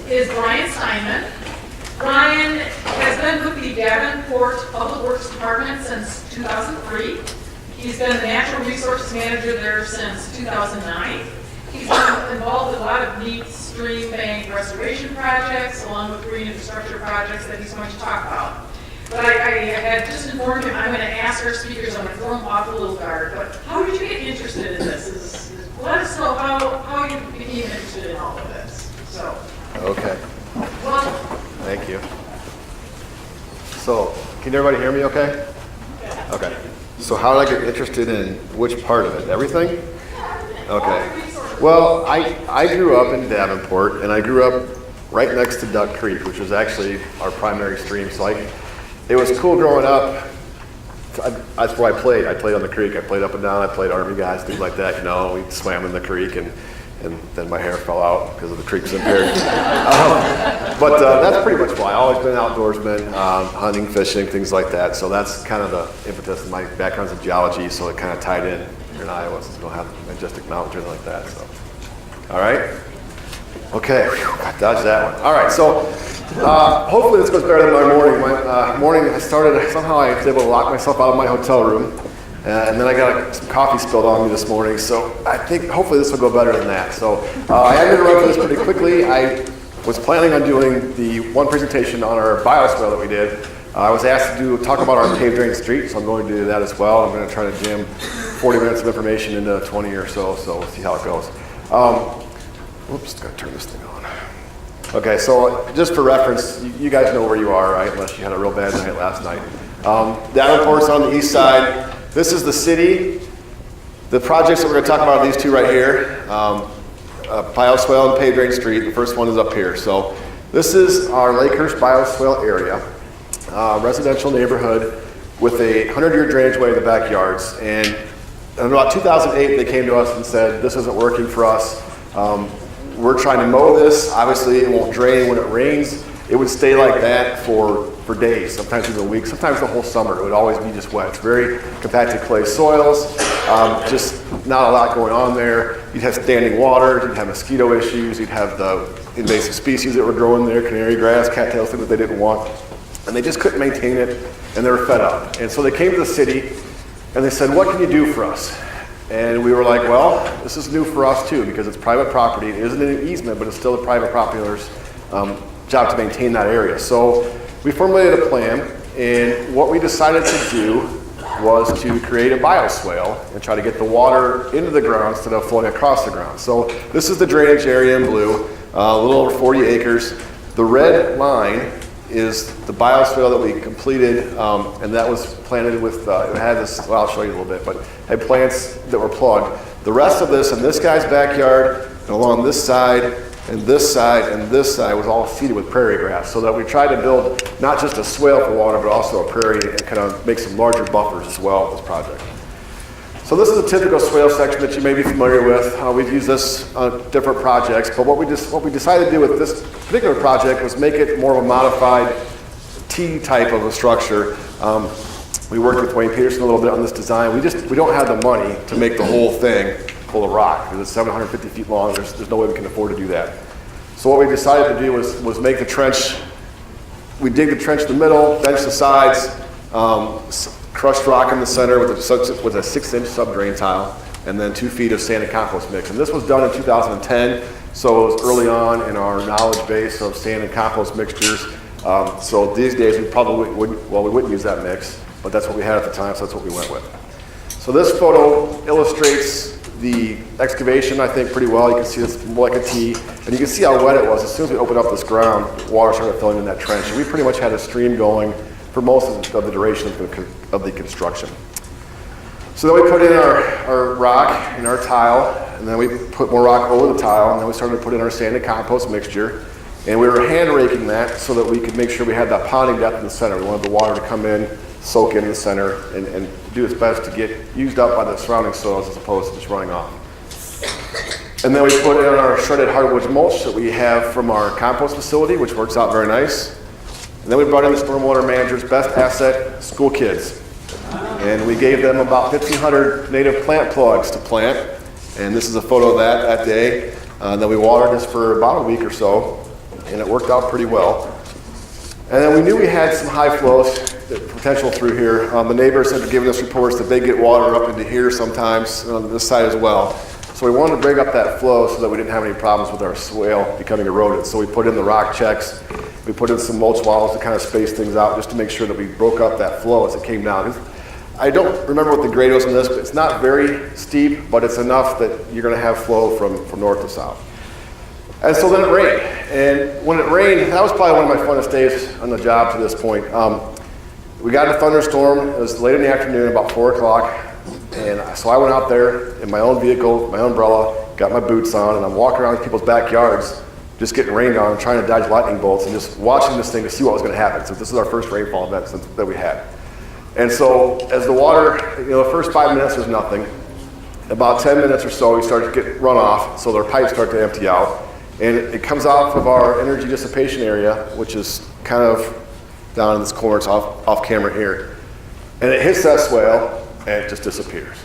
is Brian Stineman. Brian has been with the Davenport Public Works Department since 2003. He's been the Natural Resources Manager there since 2009. He's been involved in a lot of neat stream bank restoration projects, along with green infrastructure projects that he's going to talk about. But I had just informed him I'm going to ask our speakers, I'm going to throw them off a little guard, but how did you get interested in this? Let us know how you became interested in all of this. So. Okay. Well, thank you. So, can everybody hear me okay? yeah. Okay. So how did I get interested in which part of it? Everything? Okay. Well, I grew up in Davenport, and I grew up right next to Duck Creek, which was actually our primary stream. So it was cool growing up. That's where I played. I played on the creek. I played up and down. I played Army guys, things like that. You know, we swam in the creek, and then my hair fell out because of the creek's impaired. But that's pretty much why. I've always been an outdoorsman, hunting, fishing, things like that. So that's kind of the impetus. My background's in geology, so it kind of tied in here in Iowa, since we don't have majestic mountains or anything like that. So, all right. Okay, I dodged that one. All right, so hopefully this goes better than my morning. My morning, somehow I was able to lock myself out of my hotel room, and then I got some coffee spilled on me this morning, so I think hopefully this will go better than that. So I am going to run through this pretty quickly. I was planning on doing the one presentation on our bio-swale that we did. I was asked to talk about our paved drain street, so I'm going to do that as well. I'm going to try to jam 40 minutes of information into 20 or so we'll see how it goes. Whoops, got to turn this thing on. Okay, so just for reference, you guys know where you are, right? Unless you had a real bad night last night. Davenport's on the east side. This is the city. The projects that we're going to talk about are these two right here. Bio-swale and paved drain street. The first one is up here. So this is our Lakehurst bio-swale area, residential neighborhood with a 100-year drainage way in the backyards. And in about 2008, they came to us and said, this isn't working for us. We're trying to mow this. Obviously, it won't drain when it rains. It would stay like that for days, sometimes even weeks, sometimes the whole summer. It would always be just wet. It's very compacted clay soils, just not a lot going on there. You'd have standing water, you'd have mosquito issues, you'd have the invasive species that were growing there, canary grass, cattails, things that they didn't want. And they just couldn't maintain it, and they were fed up. And so they came to the city, and they said, what can you do for us? And we were like, well, this is new for us too, because it's private property. It isn't an easement, but it's still the private property owner's job to maintain that area. So we formulated a plan, and what we decided to do was to create a bio-swale and try to get the water into the ground instead of flowing across the ground. So this is the drainage area in blue, a little over 40 acres. The red line is the bio-swale that we completed, and that was planted with, it had this, well, I'll show you a little bit, but had plants that were plugged. The rest of this in this guy's backyard, and along this side, and this side, and this side was all seeded with prairie grass, so that we tried to build not just a swale for water, but also a prairie, and kind of make some larger buffers as well with this project. So this is a typical swale section that you may be familiar with. We've used this on different projects, but what we decided to do with this particular project was make it more of a modified T type of a structure. We worked with Wayne Peterson a little bit on this design. We don't have the money to make the whole thing full of rock, because it's 750 feet long. There's no way we can afford to do that. So what we decided to do was make the trench. We dig the trench in the middle, bench the sides, crushed rock in the center with a 6-inch sub-drain tile, and then 2 feet of sand and compost mix. And this was done in 2010, so it was early on in our knowledge base of sand and compost mixtures. So these days we probably wouldn't use that mix, but that's what we had at the time, so that's what we went with. So this photo illustrates the excavation, I think, pretty well. You can see it's more like a T, and you can see how wet it was. As soon as we opened up this ground, water started filling in that trench, and we pretty much had a stream going for most of the duration of the construction. So then we put in our rock and our tile, and then we put more rock over the tile, and then we started to put in our sand and compost mixture. And we were hand raking that so that we could make sure we had that ponding depth in the center. We wanted the water to come in, soak in the center, and do its best to get used up by the surrounding soils as opposed to just running off. And then we put in our shredded hardwood mulch that we have from our compost facility, which works out very nice. And then we brought in the stormwater manager's best asset, school kids. And we gave them about 1,500 native plant plugs to plant. And this is a photo of that day. Then we watered this for about a week or so. and it worked out pretty well. And then we knew we had some high flows potential through here. The neighbors had given us reports that they get water up into here sometimes on this side as well. So we wanted to break up that flow so that we didn't have any problems with our swale becoming eroded. So we put in the rock checks, we put in some mulch walls to kind of space things out just to make sure that we broke up that flow as it came down. I don't remember what the grade was on this, but it's not very steep, but it's enough that you're going to have flow from north to south. And so then it rained. And when it rained, that was probably one of my funnest days on the job to this point. We got a thunderstorm. It was late in the afternoon, about 4 o'clock. And so I went out there in my own vehicle, my umbrella, got my boots on, and I'm walking around people's backyards, just getting rained on, trying to dodge lightning bolts, and just watching this thing to see what was going to happen. So this is our first rainfall event that we had. And so as the water, the first 5 minutes was nothing. About 10 minutes or so, we started to get runoff, so their pipes start to empty out. And it comes off of our energy dissipation area, which is kind of down in this corner. It's off camera here. And it hits that swale, and it just disappears.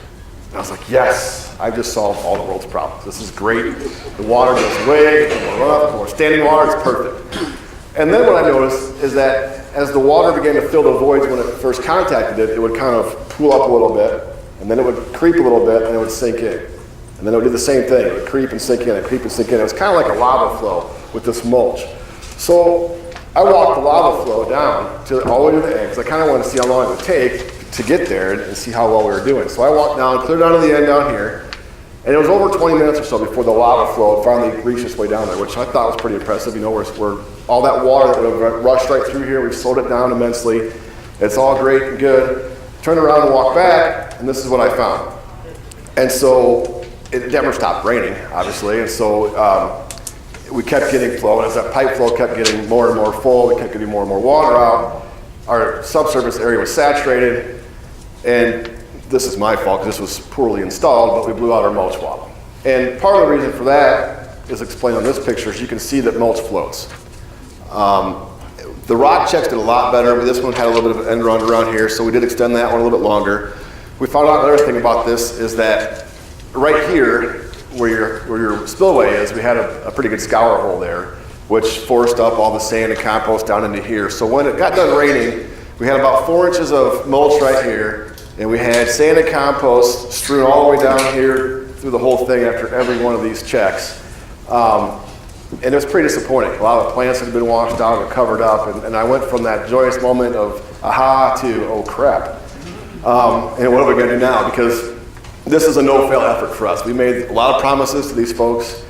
And I was like, yes, I've just solved all the world's problems. This is great. The water goes away, more runoff, more standing water, it's perfect. And then what I noticed is that as the water began to fill the voids when it first contacted it, it would kind of pool up a little bit, and then it would creep a little bit, and it would sink in. And then it would do the same thing. It would creep and sink in, and creep and sink in. It was kind of like a lava flow with this mulch. So I walked the lava flow down all the way to the end, because I kind of wanted to see how long it would take to get there and see how well we were doing. So I walked down, cleared down to the end down here, and it was over 20 minutes or so before the lava flow finally reached its way down there, which I thought was pretty impressive. We're all that water that would have rushed right through here, we've slowed it down immensely. It's all great and good. Turned around and walked back, and this is what I found. And so it never stopped raining, obviously, and so we kept getting flow, and as that pipe flow kept getting more and more full, we kept getting more and more water out. Our subsurface area was saturated, and this is my fault because this was poorly installed, but we blew out our mulch wall. And part of the reason for that is explained on this picture. As you can see that mulch floats. The rock checks did a lot better, but this one had a little bit of an end run around here, so we did extend that one a little bit longer. We found out another thing about this is that right here, where your spillway is, we had a pretty good scour hole there, which forced up all the sand and compost down into here. So when it got done raining, we had about 4 inches of mulch right here, and we had sand and compost strewn all the way down here through the whole thing after every one of these checks. And it was pretty disappointing. A lot of the plants had been washed out and covered up, and I went from that joyous moment of aha to oh crap. And what are we going to do now? Because this is a no-fail effort for us. We made a lot of promises to these folks.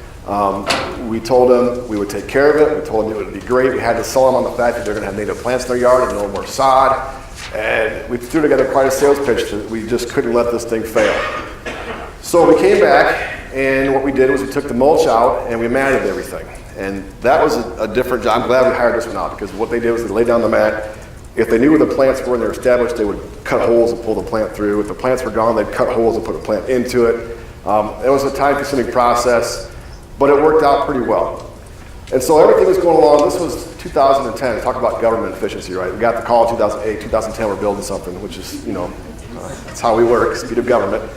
We told them we would take care of it. We told them it would be great. We had to sell them on the fact that they're going to have native plants in their yard and no more sod. And we threw together quite a sales pitch that we just couldn't let this thing fail. So we came back, and what we did was we took the mulch out and we matted everything. And that was a different job. I'm glad we hired this one out, because what they did was they laid down the mat. If they knew where the plants were and they were established, they would cut holes and pull the plant through. If the plants were gone, they'd cut holes and put a plant into it. It was a time-consuming process, but it worked out pretty well. And so everything was going along. This was 2010. Talk about government efficiency, right? We got the call in 2008, 2010, we're building something, which is, that's how we work, speed of government.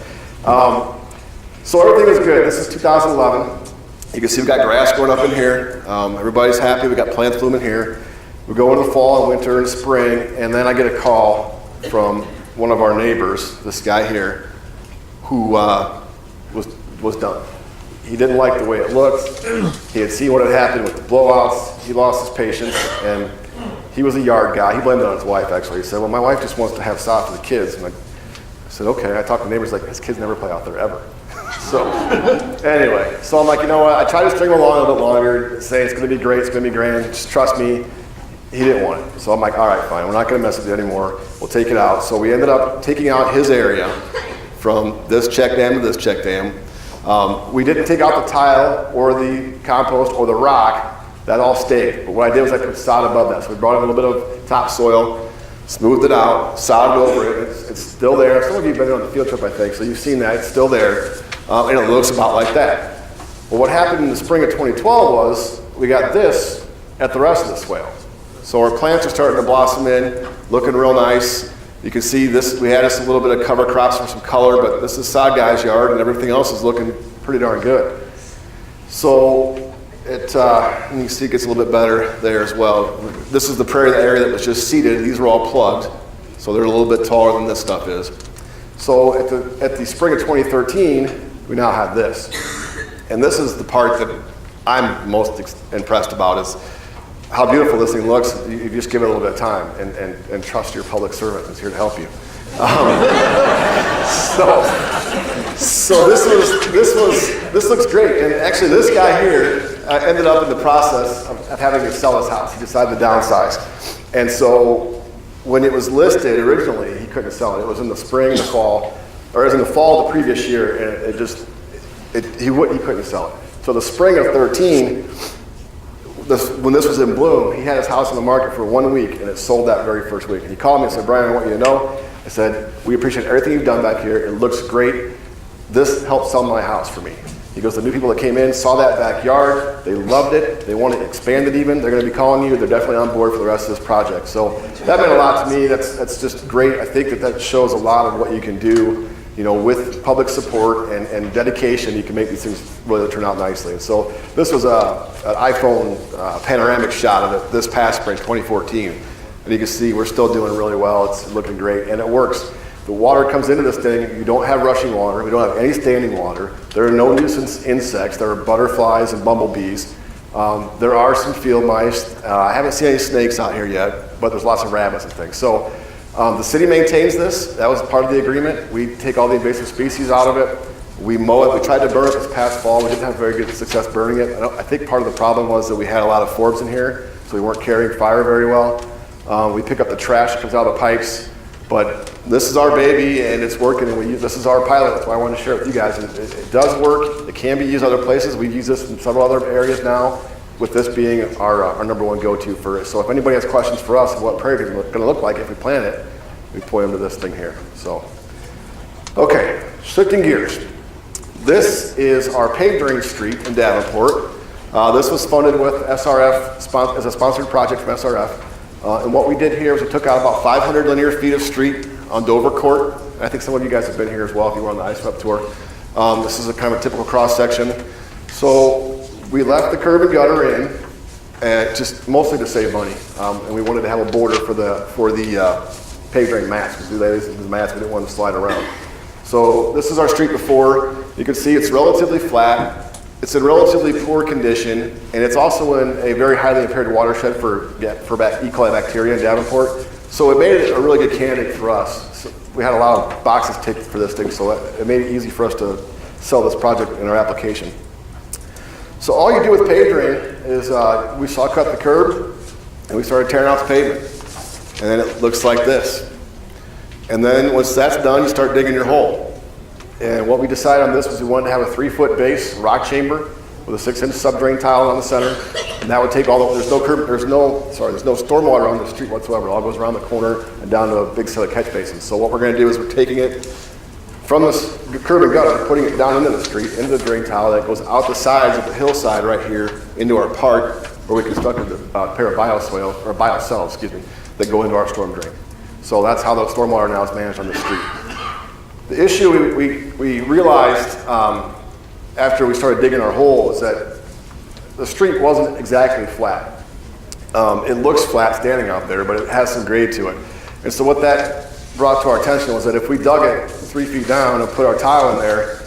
So everything was good. This is 2011. You can see we've got grass growing up in here. Everybody's happy. We got plants blooming here. We go into fall and winter and spring, and then I get a call from one of our neighbors, this guy here, who was done. He didn't like the way it looked. He had seen what had happened with the blowouts. He lost his patience, and he was a yard guy. He blamed it on his wife, actually. He said, well, my wife just wants to have sod for the kids. And I said, okay. I talked to neighbors like, his kids never play out there ever. So anyway, so I'm like, you know what? I tried to string him along a little bit longer, say it's going to be great, it's going to be grand, just trust me. He didn't want it. So I'm like, all right, fine. We're not going to mess with it anymore. We'll take it out. So we ended up taking out his area from this check dam to this check dam. We didn't take out the tile or the compost or the rock. That all stayed. But what I did was I put sod above that. So we brought in a little bit of topsoil, smoothed it out, sodded over it. It's still there. Some of you have been on the field trip, I think, so you've seen that. It's still there. And it looks about like that. Well, what happened in the spring of 2012 was we got this at the rest of the swale. So our plants are starting to blossom in, looking real nice. You can see this, we had us a little bit of cover crops for some color, but this is sod guy's yard and everything else is looking pretty darn good. So you can see it gets a little bit better there as well. This is the prairie area that was just seeded. These were all plugged, so they're a little bit taller than this stuff is. So at the spring of 2013, we now have this. And this is the part that I'm most impressed about, is how beautiful this thing looks. You just give it a little bit of time and trust your public servant who's here to help you. So this looks great. And actually this guy here ended up in the process of having to sell his house. He decided to downsize. And so when it was listed originally, he couldn't sell it. It was in the spring, the fall, or it was in the fall of the previous year, and he couldn't sell it. So the spring of 13, when this was in bloom, he had his house on the market for 1 week, and it sold that very first week. And he called me and said, "Brian, I want you to know," I said, "we appreciate everything you've done back here. It looks great. This helped sell my house for me." He goes, "The new people that came in saw that backyard. They loved it. They want to expand it even. They're going to be calling you. They're definitely on board for the rest of this project." So that meant a lot to me. That's just great. I think that shows a lot of what you can do, with public support and dedication. You can make these things really turn out nicely. And so this was an iPhone panoramic shot of it this past spring, 2014. And you can see we're still doing really well. It's looking great, and it works. The water comes into this thing. You don't have rushing water. We don't have any standing water. There are no nuisance insects. There are butterflies and bumblebees. There are some field mice. I haven't seen any snakes out here yet, but there's lots of rabbits and things. So the city maintains this. That was part of the agreement. We take all the invasive species out of it. We mow it. We tried to burn it this past fall. We didn't have very good success burning it. I think part of the problem was that we had a lot of forbs in here, so we weren't carrying fire very well. We pick up the trash that comes out of the pipes. But this is our baby, and it's working, and this is our pilot. That's why I wanted to share it with you guys. It does work. It can be used other places. We use this in several other areas now, with this being our number one go-to for it. So if anybody has questions for us of what prairie is going to look like if we plant it, we point them to this thing here. So, okay, shifting gears. This is our paved drain street in Davenport. This was funded with SRF as a sponsored project from SRF. And what we did here was we took out about 500 linear feet of street on Dover Court. I think some of you guys have been here as well if you were on the ice swept tour. This is a kind of a typical cross section. So we left the curb and gutter in, and just mostly to save money. And we wanted to have a border for the paved drain mats, because these mats we didn't want to slide around. So this is our street before. You can see it's relatively flat. It's in relatively poor condition, and it's also in a very highly impaired watershed for E. coli bacteria in Davenport. So it made it a really good candidate for us. So we had a lot of boxes ticked for this thing, so it made it easy for us to sell this project in our application. So all you do with paved drain is we saw cut the curb, and we started tearing out the pavement. And then it looks like this. And then once that's done, you start digging your hole. And what we decided on this was we wanted to have a 3-foot base rock chamber with a 6-inch sub-drain tile on the center. And that would take all the, there's no stormwater on the street whatsoever. It all goes around the corner and down to a big set of catch basins. So what we're going to do is we're taking it from this curb and gutter, putting it down into the street, into the drain tile that goes out the sides of the hillside right here into our park, where we constructed a pair of bio-swales, or bio-cells, that go into our storm drain. So that's how the stormwater now is managed on the street. The issue we realized after we started digging our hole is that the street wasn't exactly flat. It looks flat standing out there, but it has some grade to it. And so what that brought to our attention was that if we dug it 3 feet down and put our tile in there,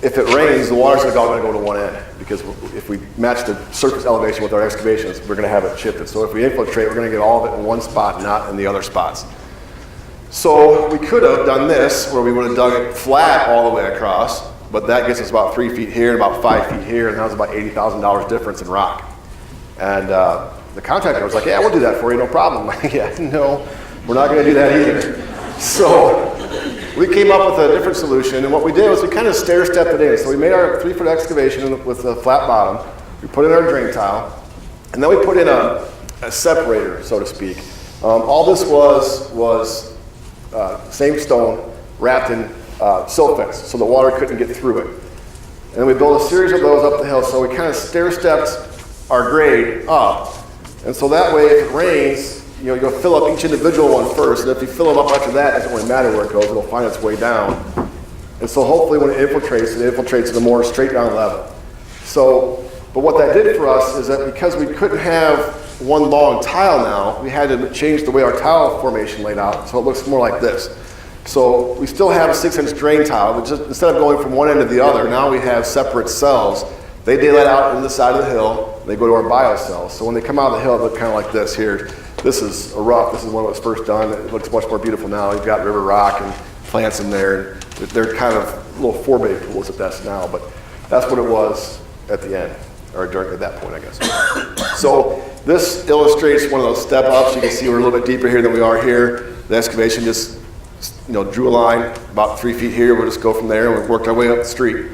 if it rains, the water's all going to go to one end, because if we match the surface elevation with our excavations, we're going to have it shifted. So if we infiltrate, we're going to get all of it in one spot, not in the other spots. So we could have done this, where we would have dug it flat all the way across, but that gets us about 3 feet here and about 5 feet here, and that was about $80,000 difference in rock. And the contractor was like, "Yeah, we'll do that for you, no problem." Yeah, no, we're not going to do that either. So we came up with a different solution, and what we did was we kind of stair-stepped it in. So we made our 3-foot excavation with a flat bottom. We put in our drain tile, and then we put in a separator, so to speak. All this was same stone wrapped in silt fence, so the water couldn't get through it. And then we built a series of those up the hill, so we kind of stair-stepped our grade up. And so that way, if it rains, you'll fill up each individual one first, and if you fill them up after that, it doesn't really matter where it goes, it'll find its way down. And so hopefully when it infiltrates at a more straight down level. So But what that did for us is that because we couldn't have one long tile now, we had to change the way our tile formation laid out, so it looks more like this. So we still have a 6-inch drain tile, but just instead of going from one end to the other, now we have separate cells. They daylight out in the side of the hill, they go to our bio-swales. So when they come out of the hill, it looks kind of like this here. This is a rough, this is when it was first done. It looks much more beautiful now. You've got river rock and plants in there. They're kind of little 4-bay pools at best now, but that's what it was at the end, or during at that point, I guess. So this illustrates one of those step ups. You can see we're a little bit deeper here than we are here. The excavation just, drew a line about 3 feet here. We'll just go from there, and we've worked our way up the street.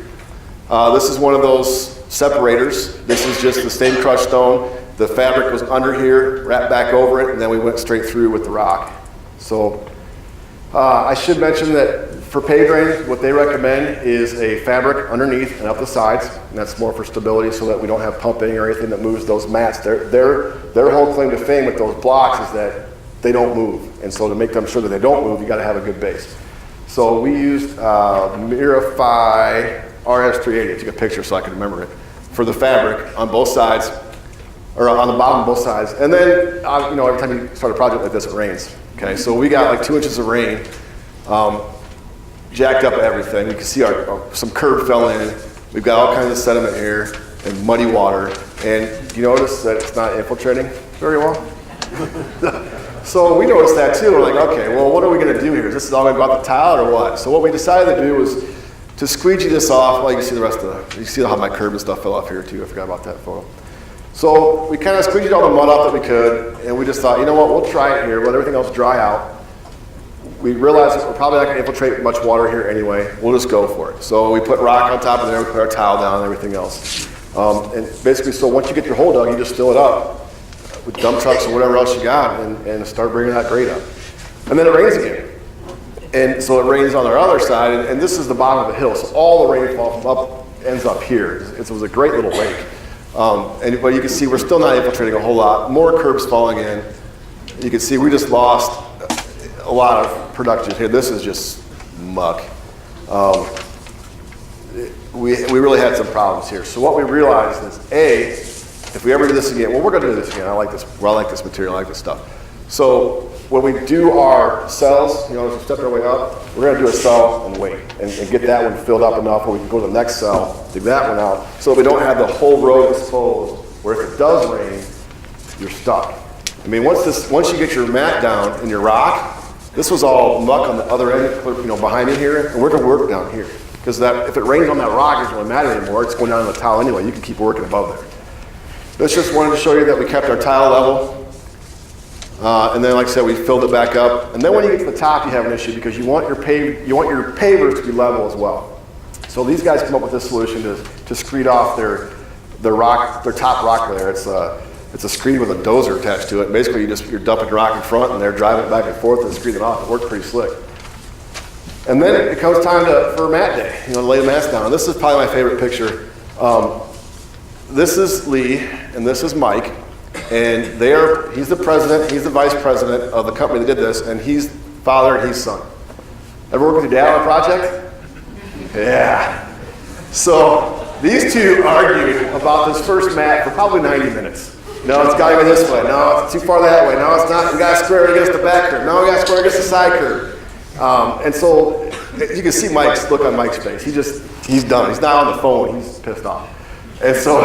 This is one of those separators. This is just the same crushed stone. The fabric was under here, wrapped back over it, and then we went straight through with the rock. So I should mention that for pave drain, what they recommend is a fabric underneath and up the sides, and that's more for stability so that we don't have pumping or anything that moves those mats. Their whole claim to fame with those blocks is that they don't move, and so to make them sure that they don't move, you got to have a good base. So we used Mirify RS380, I took a picture so I could remember it, for the fabric on both sides, or on the bottom of both sides. And then, every time you start a project like this, it rains. Okay, so we got like 2 inches of rain, jacked up everything. You can see some curb fell in. We've got all kinds of sediment here and muddy water. And you notice that it's not infiltrating very well? So we noticed that too. We're like, okay, well, what are we going to do here? Is this all going to go out the tile or what? So what we decided to do was to squeegee this off. Well, you can see the rest of you see how my curb and stuff fell off here too. I forgot about that photo. So we kind of squeegeed all the mud out that we could, and we just thought, you know what, we'll try it here, let everything else dry out. We realized that we're probably not going to infiltrate much water here anyway. We'll just go for it. So we put rock on top of there, we put our tile down and everything else. And basically, so once you get your hole dug, you just fill it up with dump trucks or whatever else you got and start bringing that grade up. And then it rains again. And so it rains on our other side, and this is the bottom of the hill. So all the rainfall from up ends up here. It was a great little lake. But you can see we're still not infiltrating a whole lot. More curbs falling in. You can see we just lost a lot of production here. This is just muck. We really had some problems here. So what we realized is, if we ever do this again, well, we're going to do this again. I like this material, I like this stuff. So when we do our cells, as we step our way up, we're going to do a cell and wait and get that one filled up enough where we can go to the next cell, dig that one out, so we don't have the whole road exposed, where if it does rain, you're stuck. I mean, once you get your mat down and your rock, this was all muck on the other end, behind me here, and we're going to work down here. Because if it rains on that rock, it doesn't really matter anymore. It's going down on the tile anyway. You can keep working above there. This just wanted to show you that we kept our tile level. And then, like I said, we filled it back up. And then when you get to the top, you have an issue because you want your pavers to be level as well. So these guys come up with this solution to screed off their top rock layer. It's a screed with a dozer attached to it. Basically, you're dumping rock in front, and they're driving it back and forth and screeding it off. It worked pretty slick. And then it comes time for mat day. To lay the mats down. And this is probably my favorite picture. This is Lee, and this is Mike. And he's the president, he's the vice president of the company that did this, and he's father and he's son. Ever worked with your dad on a project? Yeah. So these two argued about this first mat for probably 90 minutes. No, it's got to go this way. No, it's too far that way. No, it's not. We got to square it against the back curve. No, we got to square it against the side curve. And so you can see Mike's look on Mike's face. He's done. He's not on the phone. He's pissed off. And so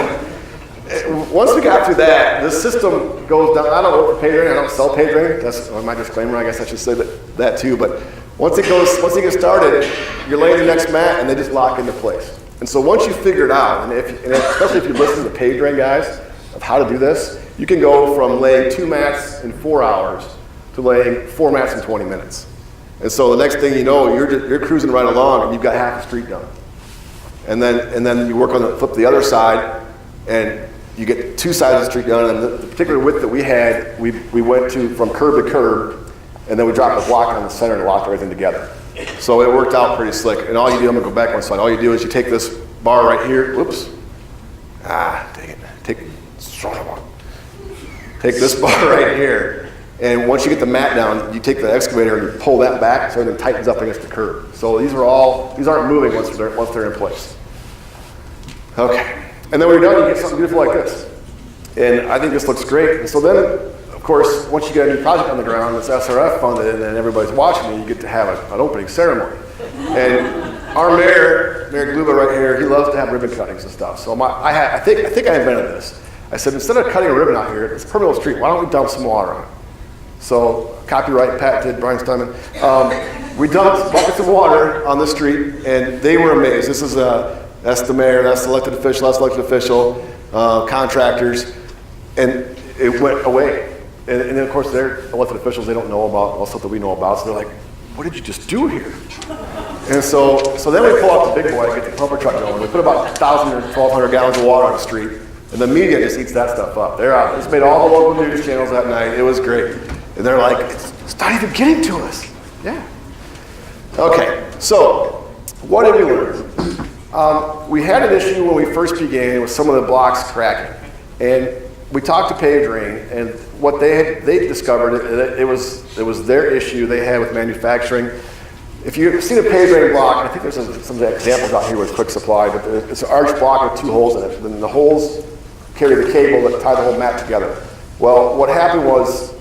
once we got through that, the system goes down. I don't work for pay drain. I don't sell pay drain. That's my disclaimer. I guess I should say that too. But once it gets started, you're laying the next mat, and they just lock into place. And so once you figure it out, and especially if you listen to the pay drain guys of how to do this, you can go from laying 2 mats in 4 hours to laying 4 mats in 20 minutes. And so the next thing you know, you're cruising right along, and you've got half the street done. And then you work on flip the other side, and you get 2 sides of the street done. And the particular width that we had, we went from curb to curb, and then we dropped a block on the center and locked everything together. So it worked out pretty slick. And all you do, I'm gonna go back one slide. All you do is you take this bar right here. Whoops. Dang it. Take this bar right here, and once you get the mat down, you take the excavator and you pull that back so it tightens up against the curb. So these aren't moving once they're in place. Okay. And then when you're done, you get something beautiful like this. And I think this looks great. And so then, of course, once you get a new project on the ground that's SRF funded and everybody's watching you, you get to have an opening ceremony. And our mayor Gluba right here, he loves to have ribbon cuttings and stuff. So I think I invented this. I said, instead of cutting a ribbon out here, it's a permeable street, why don't we dump some water on it? So, copyright patented, Brian Stineman. We dumped buckets of water on the street, and they were amazed. This is that's the mayor, that's the elected official, contractors, and it went away. And then, of course, they're elected officials, they don't know about all stuff that we know about, so they're like, what did you just do here? And so then we pull out the big boy, get the pumper truck going. We put about 1,000 or 1,200 gallons of water on the street, and the media just eats that stuff up. They're out. It's made all the local news channels that night. It was great. And they're like, it's not even getting to us. Yeah. Okay, so what did we learn? We had an issue when we first began with some of the blocks cracking. And we talked to Paved Rain, and what they discovered, it was their issue they had with manufacturing. If you've seen a Paved Rain block, I think there's some examples out here with Quick Supply, but it's an arched block with 2 holes in it. And the holes carry the cable that tie the whole mat together. Well, what happened was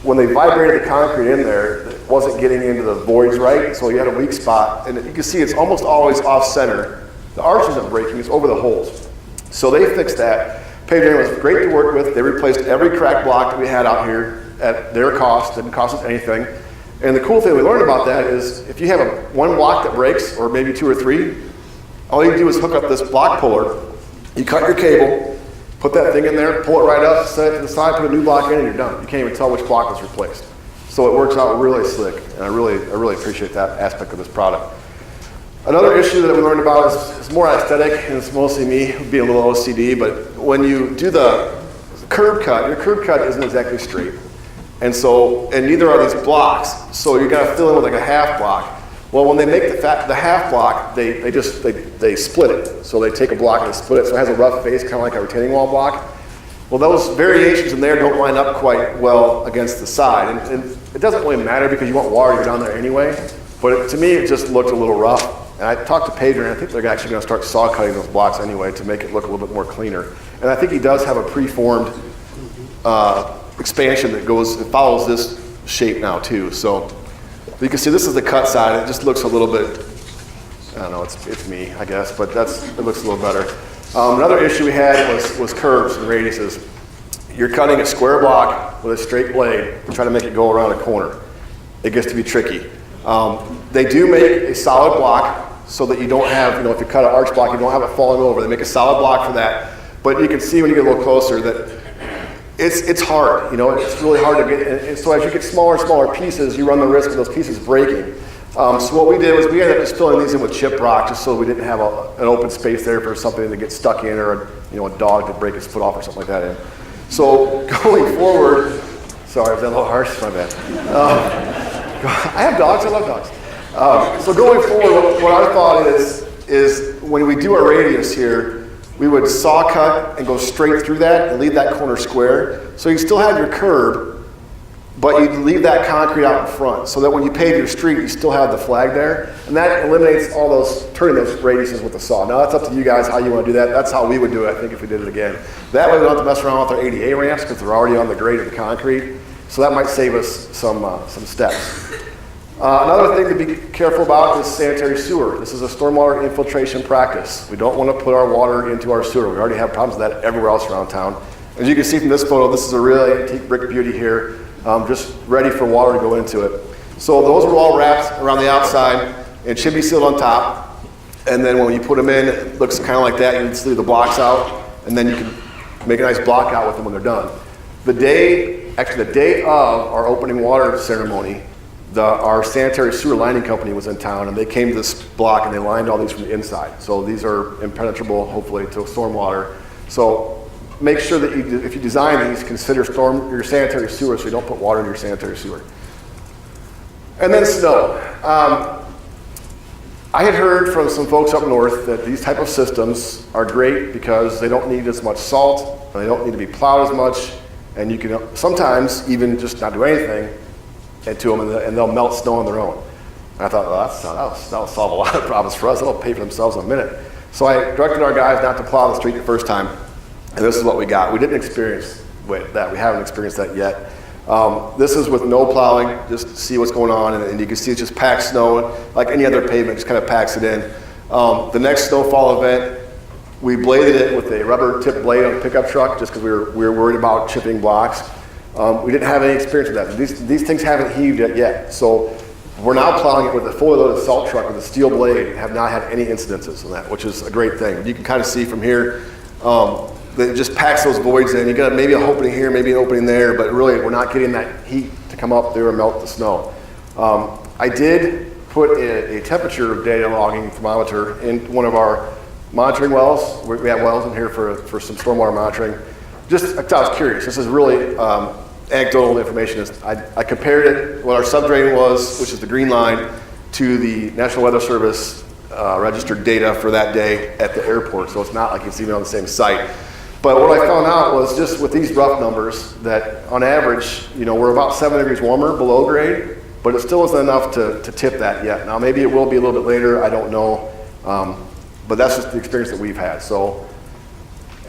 when they vibrated the concrete in there, it wasn't getting into the voids right, so you had a weak spot. And you can see it's almost always off-center. The arch isn't breaking, it's over the holes. So they fixed that. Paved Rain was great to work with. They replaced every crack block that we had out here at their cost. Didn't cost us anything. And the cool thing we learned about that is if you have one block that breaks, or maybe 2 or 3, all you do is hook up this block puller. You cut your cable, put that thing in there, pull it right up, set it to the side, put a new block in, and you're done. You can't even tell which block was replaced. So it works out really slick, and I really appreciate that aspect of this product. Another issue that we learned about is more aesthetic, and it's mostly me being a little OCD, but when you do the curb cut, your curb cut isn't exactly straight. And neither are these blocks, so you're gonna fill in with like a half block. Well, when they make the half block, they split it. So they take a block and they split it, so it has a rough face, kind of like a retaining wall block. Well, those variations in there don't line up quite well against the side. And it doesn't really matter because you want water to go down there anyway, but to me, it just looked a little rough. And I talked to Paved Rain, I think they're actually gonna start saw cutting those blocks anyway to make it look a little bit more cleaner. And I think he does have a preformed expansion that follows this shape now too. So you can see this is the cut side. It just looks a little bit, I don't know, it's me, I guess, but it looks a little better. Another issue we had was curves and radiuses. You're cutting a square block with a straight blade and trying to make it go around a corner. It gets to be tricky. They do make a solid block so that you don't have, if you cut an arch block, you don't have it falling over. They make a solid block for that. But you can see when you get a little closer that it's hard, it's really hard to get, and so as you get smaller and smaller pieces, you run the risk of those pieces breaking. So what we did was we ended up just filling these in with chip rock just so we didn't have an open space there for something to get stuck in or a dog to break its foot off or something like that in. So going forward, sorry, was that a little harsh? My bad. I have dogs, I love dogs. So going forward, what our thought is when we do our radius here, we would saw cut and go straight through that and leave that corner square. So you still have your curb, but you leave that concrete out in front so that when you pave your street, you still have the flag there. And that eliminates all those, turning those radiuses with the saw. Now that's up to you guys how you want to do that. That's how we would do it, I think, if we did it again. That way we don't have to mess around with our ADA ramps because they're already on the grade of the concrete. So that might save us some steps. Another thing to be careful about is sanitary sewer. This is a stormwater infiltration practice. We don't want to put our water into our sewer. We already have problems with that everywhere else around town. As you can see from this photo, this is a really antique brick beauty here, just ready for water to go into it. So those were all wrapped around the outside and chimney sealed on top. And then when you put them in, it looks kind of like that. You just leave the blocks out, and then you can make a nice block out with them when they're done. The day of our opening water ceremony, our sanitary sewer lining company was in town, and they came to this block and they lined all these from the inside. So these are impenetrable, hopefully, to stormwater. So make sure that if you design these, consider your sanitary sewer so you don't put water in your sanitary sewer. And then snow. I had heard from some folks up north that these type of systems are great because they don't need as much salt, and they don't need to be plowed as much, and you can sometimes even just not do anything to them, and they'll melt snow on their own. And I thought, well, that'll solve a lot of problems for us. They'll pay for themselves in a minute. So I directed our guys not to plow the street the first time, and this is what we got. We didn't experience that. We haven't experienced that yet. This is with no plowing, just to see what's going on, and you can see it's just packed snow, like any other pavement, just kind of packs it in. The next snowfall event, we bladed it with a rubber tip blade on a pickup truck, just because we were worried about chipping blocks. We didn't have any experience with that. These things haven't heaved yet, so we're now plowing it with a fully loaded salt truck with a steel blade and have not had any incidences on that, which is a great thing. You can kind of see from here, that it just packs those voids in. You got maybe an opening here, maybe an opening there, but really we're not getting that heat to come up there and melt the snow. I did put a temperature data logging thermometer in one of our monitoring wells. We have wells in here for some stormwater monitoring. Just, I was curious. This is really anecdotal information. I compared it, what our subdrain was, which is the green line, to the National Weather Service registered data for that day at the airport. So it's not like it's even on the same site. But what I found out was just with these rough numbers that on average, we're about 7 degrees warmer below grade, but it still isn't enough to tip that yet. Now maybe it will be a little bit later, I don't know. But that's just the experience that we've had. So,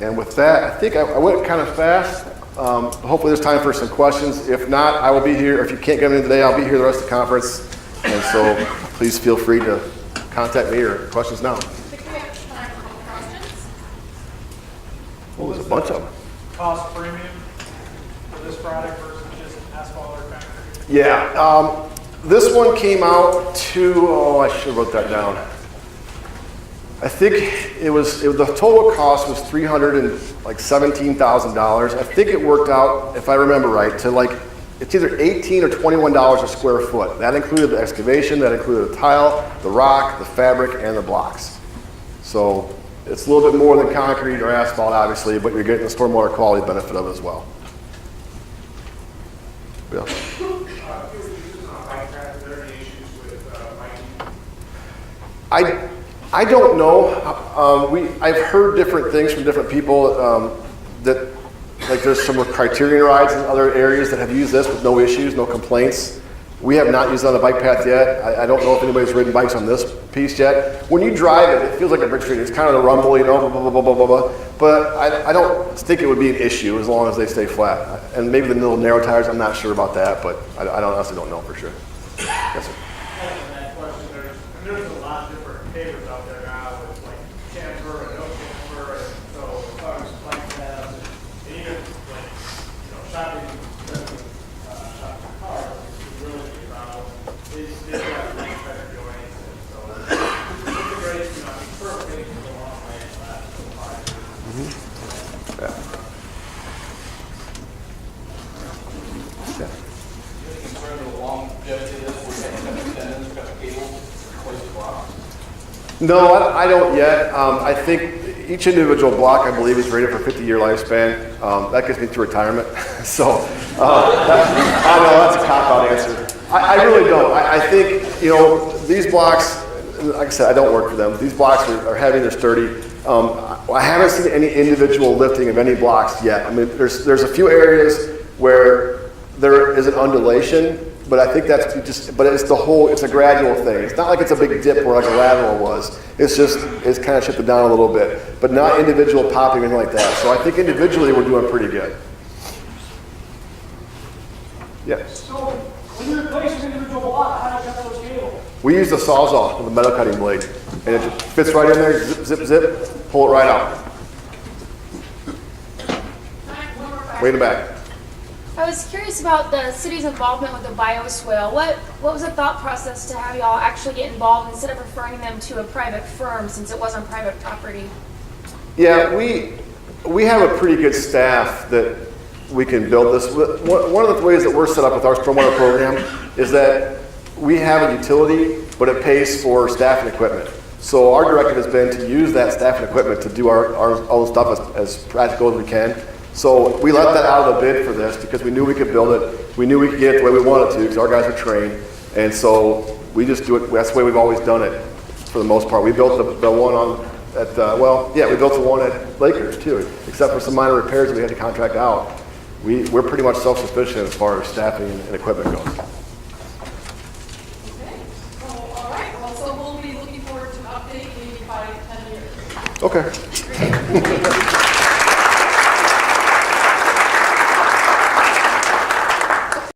and with that, I think I went kind of fast. Hopefully there's time for some questions. If not, I will be here. If you can't get in today, I'll be here the rest of the conference. And so please feel free to contact me or questions now. Oh, there's a bunch of them. Cost premium for this product versus just asphalt or concrete? Yeah, this one came out to, I should have wrote that down. I think the total cost was $317,000. I think it worked out, if I remember right, to it's either $18 or $21 a square foot. That included the excavation, that included the tile, the rock, the fabric, and the blocks. So it's a little bit more than concrete or asphalt, obviously, but you're getting the stormwater quality benefit of it as well. Yeah. I don't know. I've heard different things from different people that there's some criterion rides in other areas that have used this with no issues, no complaints. We have not used it on the bike path yet. I don't know if anybody's ridden bikes on this piece yet. When you drive it, it feels like a brick street. It's kind of a rumble, blah, blah, blah, blah, blah, blah. But I don't think it would be an issue as long as they stay flat. And maybe the little narrow tires, I'm not sure about that, but I honestly don't know for sure. Yes, sir. There's a lot of different pavers out there now with camber and no camber, and so cars like that, and even shopping cars is really about they've got much better joints, and so it's great, perfect for the long way and last so hard. Yeah. Any concern with the longevity of this, where you have extended, got the cable, replace the block? No, I don't yet. I think each individual block, I believe, is rated for 50-year lifespan. That gets me to retirement. So, I know that's a cop-out answer. I really don't. I think, these blocks, like I said, I don't work for them. These blocks are heavy, they're sturdy. I haven't seen any individual lifting of any blocks yet. I mean, there's a few areas where there is an undulation, but I think that's but it's a gradual thing. It's not like it's a big dip where like a lateral was. It's kind of shifted down a little bit, but not individual popping or anything like that. So I think individually we're doing pretty good. Yes. So when you replace an individual block, how do you cut those cables? We use the Sawzall with a metal cutting blade, and it just fits right in there, zip, zip, zip, pull it right out. Way in the back. I was curious about the city's involvement with the bio-swale. What was the thought process to have y'all actually get involved instead of referring them to a private firm since it wasn't private property? Yeah, we have a pretty good staff that we can build this. One of the ways that we're set up with our stormwater program is that we have a utility, but it pays for staff and equipment. So our directive has been to use that staff and equipment to do our own stuff as practical as we can. So we let that out of the bid for this because we knew we could build it. We knew we could get it the way we wanted to because our guys are trained. And so we just do it. That's the way we've always done it for the most part. We built the one we built the one at Lakers too, except for some minor repairs that we had to contract out. We're pretty much self-sufficient as far as staffing and equipment goes. Okay. So, all right. Well, so we'll be looking forward to an update maybe by 10 years. Okay.